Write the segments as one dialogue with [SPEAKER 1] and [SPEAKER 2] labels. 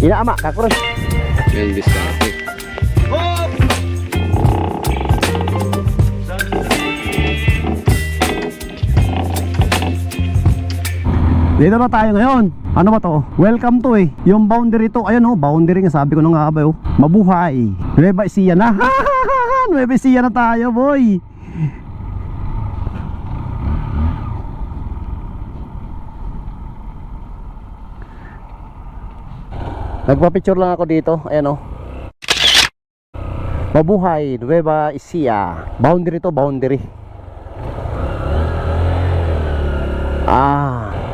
[SPEAKER 1] Inaama, kakros.
[SPEAKER 2] Yan, Biscate.
[SPEAKER 1] Dito na tayo ngayon. Ano ba to? Welcome to yung boundary to. Ayun boundary nga sabi ko na nga ba mabuhay. Nueva Ecija na. Nueva Ecija na tayo, boy. Nagpa-picture lang ako dito. Ayan Mabuhay, Nueva Ecija. Boundary to, boundary.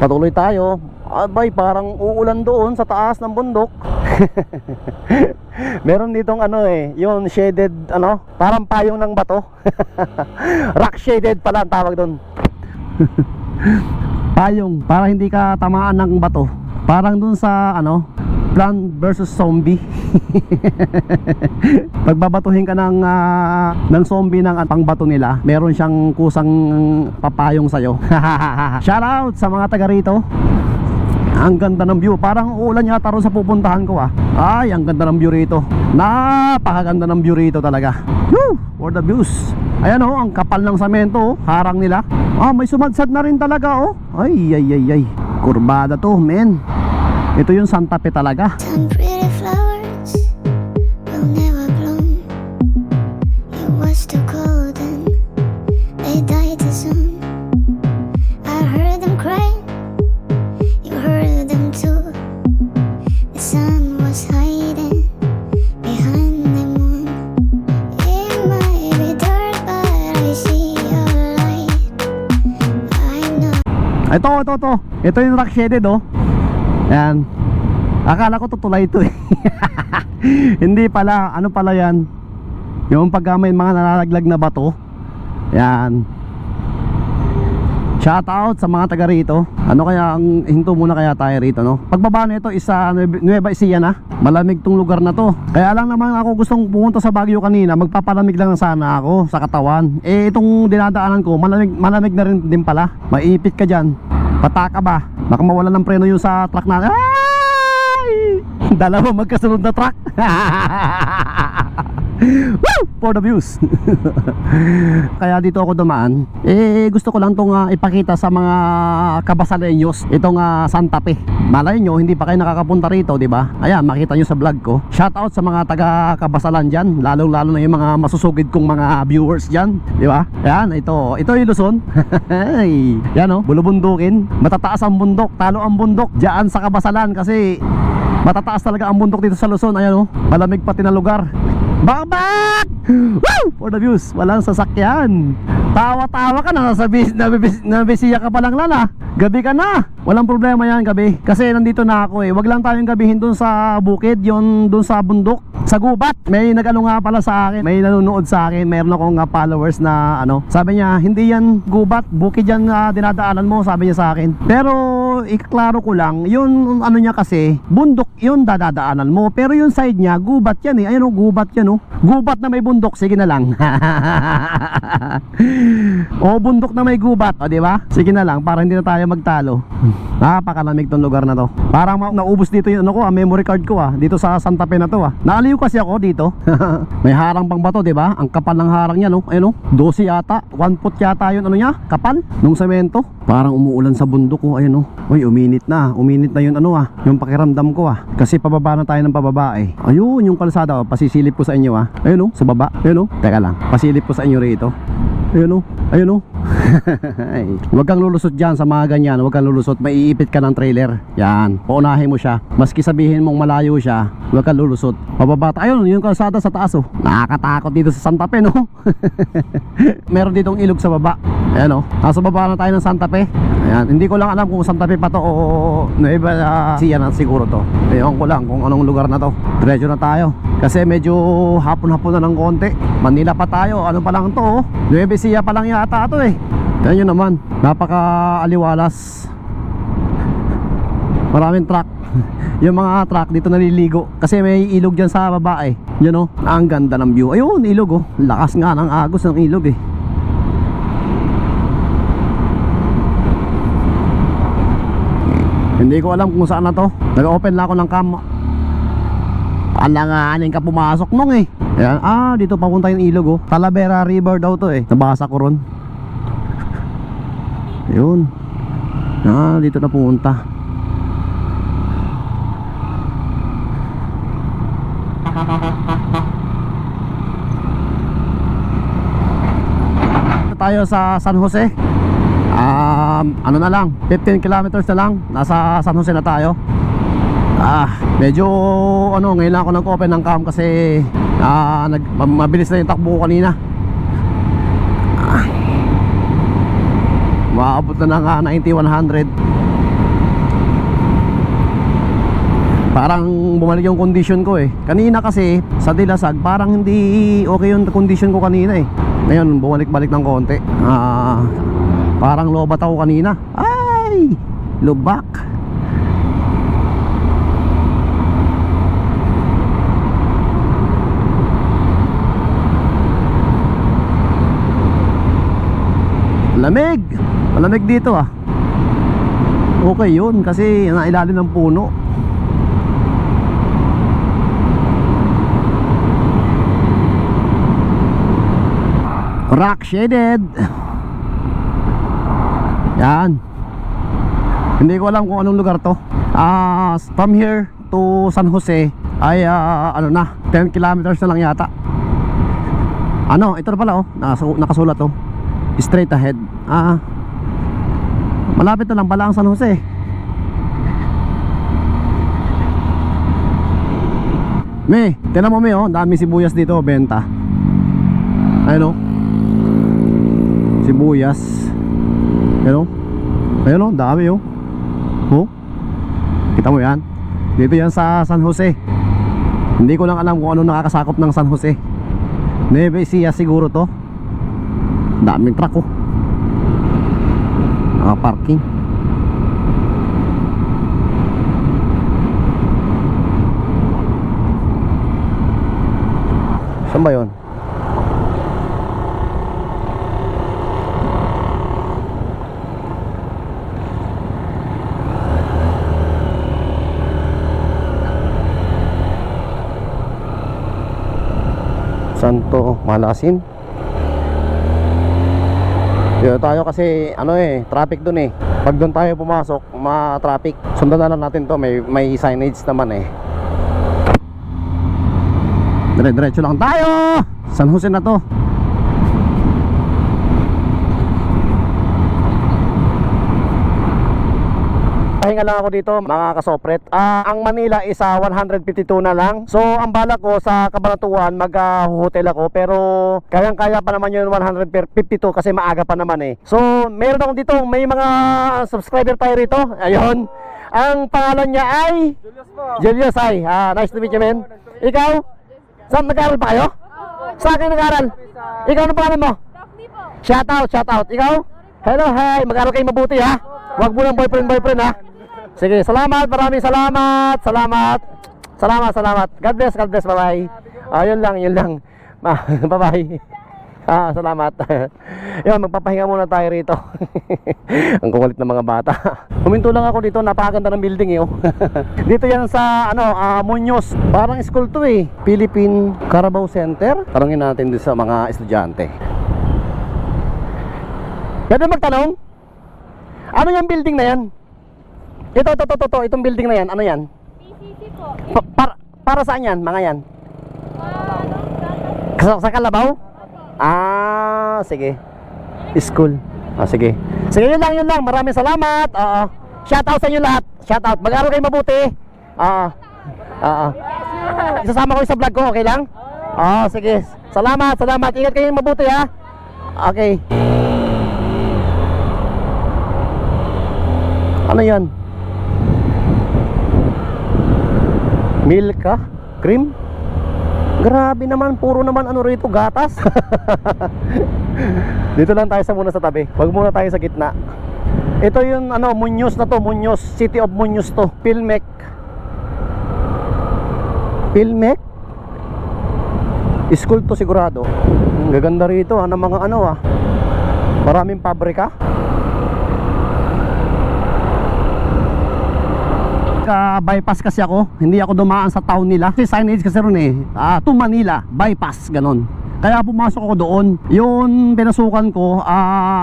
[SPEAKER 1] Patuloy tayo. Abay, parang uulan doon sa taas ng bundok. Meron ditong yung shaded parang payong ng bato. Rock shaded pala ang tawag doon. Payong, para hindi ka tamaan ng bato. Parang doon sa Plant versus Zombie. Pagbabatuhin ka ng zombie ng pangbato nila, meron siyang kusang papayong sa'yo. Shout out sa mga taga rito. Ang ganda ng view. Parang uulan yata ron sa pupuntahan ko Ay, ang ganda ng view rito. Napakaganda ng view rito talaga. Woo! For the views. Ayan ang kapal ng semento harang nila. May sumadsad na rin talaga Ay. Kurbada to, men. Ito yung Santa Fe talaga.
[SPEAKER 3] Some pretty flowers will never bloom. It was too cold and they died too soon. I heard them crying, you heard them too. The sun was hiding behind the moon. It might be dark but I see your light. I know.
[SPEAKER 1] Ito yung rock shaded Ayan. Akala ko tutulay ito Hindi pala. Ano pala yan? Yung pag may mga nalalaglag na bato. Ayan. Shout out sa mga taga rito. Ano kaya ang hinto muna kaya tayo rito Pagbaba nito isa Nueva Ecija na. Malamig tong lugar na to. Kaya lang naman ako gustong pumunta sa Baguio kanina. Magpapalamig lang sana ako sa katawan. Itong dinadaanan ko malamig na rin din pala. Maipit ka dyan. Pataka ba? Baka mawalan ng preno yung sa truck na. Ay! Dalawa magkasunod na truck. Woo! For the views. Kaya dito ako dumaan. Gusto ko lang itong ipakita sa mga kabasalenyos. Itong Santa Fe. Malay nyo, hindi pa kayo nakakapunta rito, diba? Ayan, makita nyo sa vlog ko. Shout out sa mga taga Kabasalan dyan. Lalo na yung mga masusugid kong mga viewers dyan, diba? Ayan, ito yung Luzon. Yan bulubundukin. Matataas ang bundok, talo ang bundok dyan sa Kabasalan kasi matataas talaga ang bundok dito sa Luzon. Ayan malamig pati na lugar. Bakbak! Woo! For the views, walang sasakyan. Tawa-tawa ka na, nabisiya ka pa lang lala. Gabi ka na. Walang problema yan gabi. Kasi nandito na ako Wag lang tayong gabihin dun sa bukid, yun dun sa bundok. Sa gubat, may nag-ano nga pala sa akin. May nanonood sa akin, mayroon akong followers na sabi niya, hindi yan gubat, bukid yan dinadaanan mo, sabi niya sa akin. Pero ikaklaro ko lang, yun niya kasi, bundok yun dadaanan mo. Pero yung side niya, gubat yan Ayun gubat yan Gubat na may bundok, sige na lang. Bundok na may gubat, diba? Sige na lang, para hindi na tayo magtalo. Napakalamig tong lugar na to. Parang naubos dito yung memory card ko dito sa Santa Fe na to Naaliw kasi ako dito. May harang pang bato, diba? Ang kapal ng harang niya Ayun 12 yata, 1 foot yata yun niya, kapal nung semento. Parang umuulan sa bundok Ayun Uy, uminit na yun yung pakiramdam ko Kasi pababa na tayo ng pababa Ayun, yung kalsada pasisilip ko sa inyo Ayun sa baba. Ayun teka lang, pasilip ko sa inyo rito. Ayun Huwag kang lulusot dyan sa mga ganyan. Huwag kang lulusot, maiipit ka ng trailer. Yan, paunahin mo siya. Maski sabihin mong malayo siya, huwag kang lulusot. Pababa. Ayun, yung kalsada sa taas Nakakatakot dito sa Santa Fe Meron ditong ilog sa baba. Ayan nasa baba na tayo ng Santa Fe. Ayan, hindi ko lang alam kung Santa Fe pa to o Nueva Ecija na siguro to. Ewan ko lang kung anong lugar na to. Diretso na tayo kasi medyo hapon-hapon na ng konti. Manila pa tayo, ano pa lang to Nueva Ecija pa lang yata to Tignan nyo naman, napaka-aliwalas. Maraming truck. Yung mga truck dito naliligo kasi may ilog dyan sa baba Yun ang ganda ng view. Ayun, ilog lakas nga ng agos ng ilog Hindi ko alam kung saan na to. Nag-open lang ako ng cam. Alanganin ka pumasok nung eh. Ayan, dito papunta yung ilog oh. Talavera River daw to eh. Nabasa ko ron. Yun. Dito na pumunta. Tayo sa San Jose. Ano na lang, 15 kilometers na lang. Nasa San Jose na tayo. Medyo ngayon lang ako nag-open ng cam kasi mabilis na yung takbo ko kanina. Maabot na ng 90-100. Parang bumalik yung condition ko eh. Kanina kasi sa Dilasag parang hindi okay yung condition ko kanina eh. Ngayon bumalik-balik ng konti. Parang lobat ako kanina. Ay! Lubak. Lamig. Malamig dito ah. Okay yun kasi nailalim ng puno. Rock shaded. Yan. Hindi ko alam kung anong lugar to. From here to San Jose ay 10 kilometers na lang yata. Ito na pala oh. Nakasulat oh. Straight ahead. Malapit na lang pala ang San Jose. May, tinan mo may oh, dami sibuyas dito benta. Ayun oh. Sibuyas. Ayun oh. Ayun oh, dami oh. Oh. Kita mo yan? Dito yan sa San Jose. Hindi ko lang alam kung ano nakakasakop ng San Jose. Nueva Ecija siguro to. Daming truck oh. Parking. Saan ba yun? Santo Malasin. Dito tayo kasi traffic dun eh. Pag dun tayo pumasok, ma-traffic. Sundan na lang natin to, may signage naman eh. Dire-diretso lang tayo. San Jose na to. Pahinga lang ako dito mga kasopret. Ang Manila is 152 na lang. So ang balak ko sa Cabanatuan mag-hotel ako, pero kayang-kaya pa naman yun 152 kasi maaga pa naman eh. So meron ako dito, may mga subscriber tayo rito. Ayun. Ang pangalan niya ay Julius ay. Nice to meet you, man. Ikaw? Saan nag-aaral pa kayo? Saan kayo nag-aaral? Ikaw ano pangalan mo? Shout out. Ikaw? Hello, hi. Mag-aaral kayo mabuti ha. Huwag mo lang boyfriend ha. Sige, salamat, maraming salamat. Salamat. God bless, bye-bye. Yun lang. Bye-bye. Salamat. Yun, magpapahinga muna tayo rito. Ang kukulit ng mga bata. Huminto lang ako dito, napakaganda ng building eh. Dito yan sa Muñoz. Parang school to eh. Philippine Carabao Center. Tanungin natin dito sa mga estudyante. Pwede magtanong? Ano yung building na yan? Ito, itong building na yan, ano yan?
[SPEAKER 4] PCC po.
[SPEAKER 1] Para saan yan, mga yan? Sa Kalabaw? Sige. School. Sige. Sige, yun lang. Maraming salamat. Shout out sa inyo lahat. Shout out. Mag-aaral kayo mabuti. Isasama ko sa vlog ko, okay lang? Sige. Salamat. Ingat kayo mabuti ha. Okay. Ano yan? Milka? Cream? Grabe naman, puro naman rito, gatas. Dito lang tayo muna sa tabi. Wag muna tayo sa gitna. Ito yung Muñoz na to, Muñoz, City of Muñoz to. Pilmec. School to sigurado. Ang gaganda rito ng mga maraming pabrika. Nagka-bypass kasi ako. Hindi ako dumaan sa town nila. Kasi signage kasi ron eh. To Manila, bypass, ganon. Kaya pumasok ako doon. Yung pinasukan ko,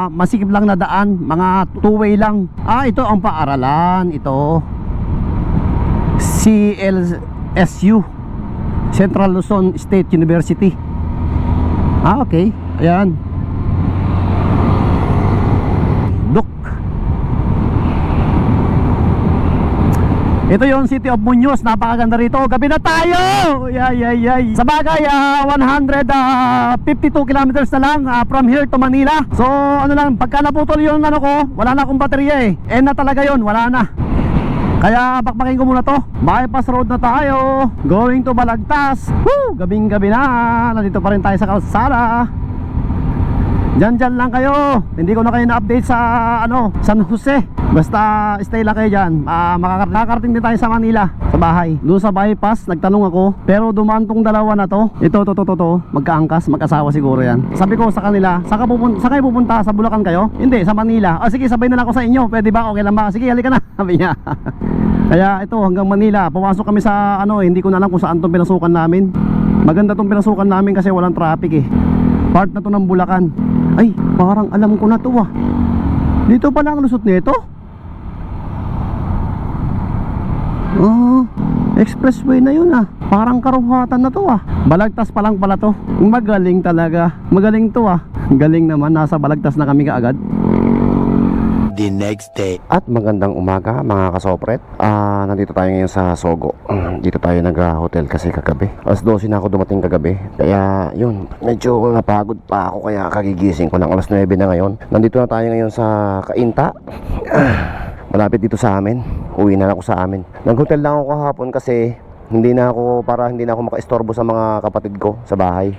[SPEAKER 1] masikip lang na daan. Mga two-way lang. Ito ang paaralan. Ito CLSU, Central Luzon State University. Okay. Ayan. Duk. Ito yung City of Muñoz. Napakaganda rito. Gabi na tayo. Yay. Sa bagay, 152 kilometers na lang from here to Manila. So ano lang, pagka naputol yung ano ko, wala na akong baterya eh. End na talaga yun, wala na. Kaya bakbakin ko muna to. Bypass road na tayo. Going to Balagtas. Woo! Gabing gabi na. Nandito pa rin tayo sa kalsada. Dyan lang kayo. Hindi ko na kayo na-update sa San Jose. Basta stay lang kayo dyan. Makakarating din tayo sa Manila, sa bahay. Doon sa bypass, nagtanong ako. Pero dumaan tong dalawa na to. Ito, magkaangkas, mag-asawa siguro yan. Sabi ko sa kanila, saan kayo pupunta? Sa Bulacan kayo? Hindi, sa Manila. Sige, sabay na lang ako sa inyo. Pwede ba? Okay lang ba? Sige, halika na. Sabi niya. Kaya ito, hanggang Manila. Pumasok kami sa hindi ko na alam kung saan tong pinasukan namin. Maganda tong pinasukan namin kasi walang traffic eh. Part na to ng Bulacan. Ay, parang alam ko na to Dito pala ang lusot nito. Expressway na yun Parang karuhatan na to Balagtas pa lang pala to. Magaling talaga. Magaling to Galing naman, nasa Balagtas na kami kaagad.
[SPEAKER 4] The next day.
[SPEAKER 1] At magandang umaga mga kasopret. Nandito tayo ngayon sa Sogo. Dito tayo nag-hotel kasi kagabi. Alas 12 na ako dumating kagabi. Kaya yun, medyo napagod pa ako. Kaya kagigising ko ng alas 9 na ngayon. Nandito na tayo ngayon sa Cainta. Malapit dito sa amin. Uwi na ako sa amin. Nag-hotel lang ako kahapon kasi hindi na ako makaistorbo sa mga kapatid ko sa bahay.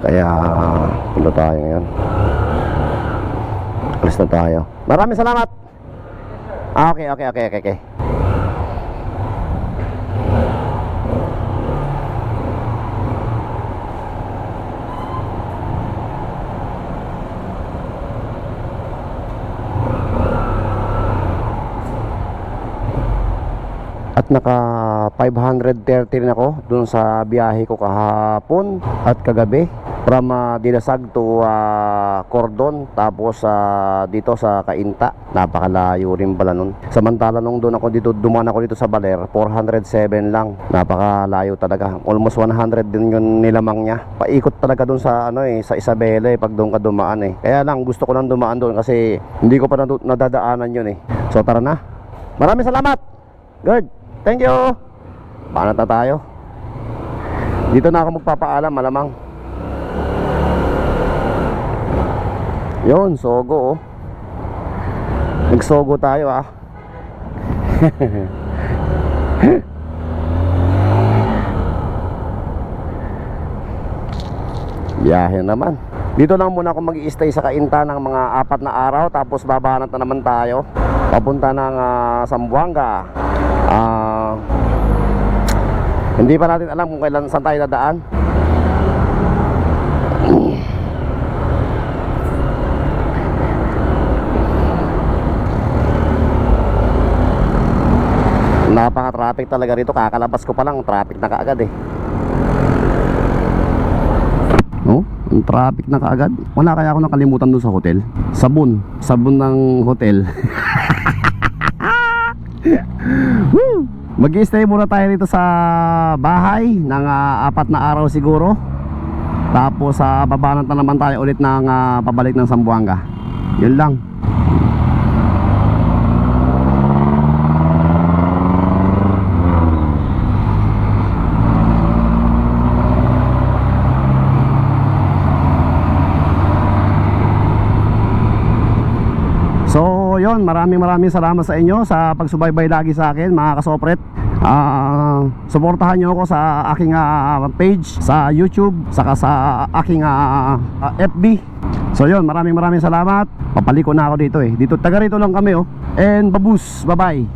[SPEAKER 1] Kaya punta tayo ngayon. Alis na tayo. Maraming salamat. Okay. At naka 530 rin ako dun sa biyahe ko kahapon at kagabi from Dilasag to Cordon, tapos dito sa Cainta. Napakalayo rin pala nun. Samantala nung doon ako dumaan ako dito sa Baler, 407 lang. Napakalayo talaga. Almost 100 din yung nilamang niya. Paikot talaga doon sa sa Isabela pag doon ka dumaan Kaya lang gusto ko lang dumaan doon kasi hindi ko pa nadadaanan yun So tara na. Maraming salamat. Good. Thank you. Paano na tayo? Dito na ako magpapaalam, malamang. Yun, Sogo Nagsogo tayo Biyahe naman. Dito lang muna ako mag-i-stay sa Cainta ng mga 4 na araw. Tapos babanat na naman tayo papunta ng Zamboanga. Hindi pa natin alam kung kailan saan tayo dadaan. Napaka-traffic talaga rito. Kakalabas ko pa lang, traffic na kaagad ang traffic na kaagad. Wala kaya ako nakalimutan doon sa hotel. Sabon ng hotel. Mag-i-stay muna tayo dito sa bahay ng 4 na araw siguro. Tapos babanat na naman tayo ulit ng pabalik ng Zamboanga. Yun lang. So yun, maraming salamat sa inyo sa pagsubaybay lagi sa akin mga kasopret. Suportahan nyo ako sa aking page sa YouTube, saka sa aking FB. So yun, maraming salamat. Papaliko na ako dito Dito, taga rito lang kami And babus, bye bye.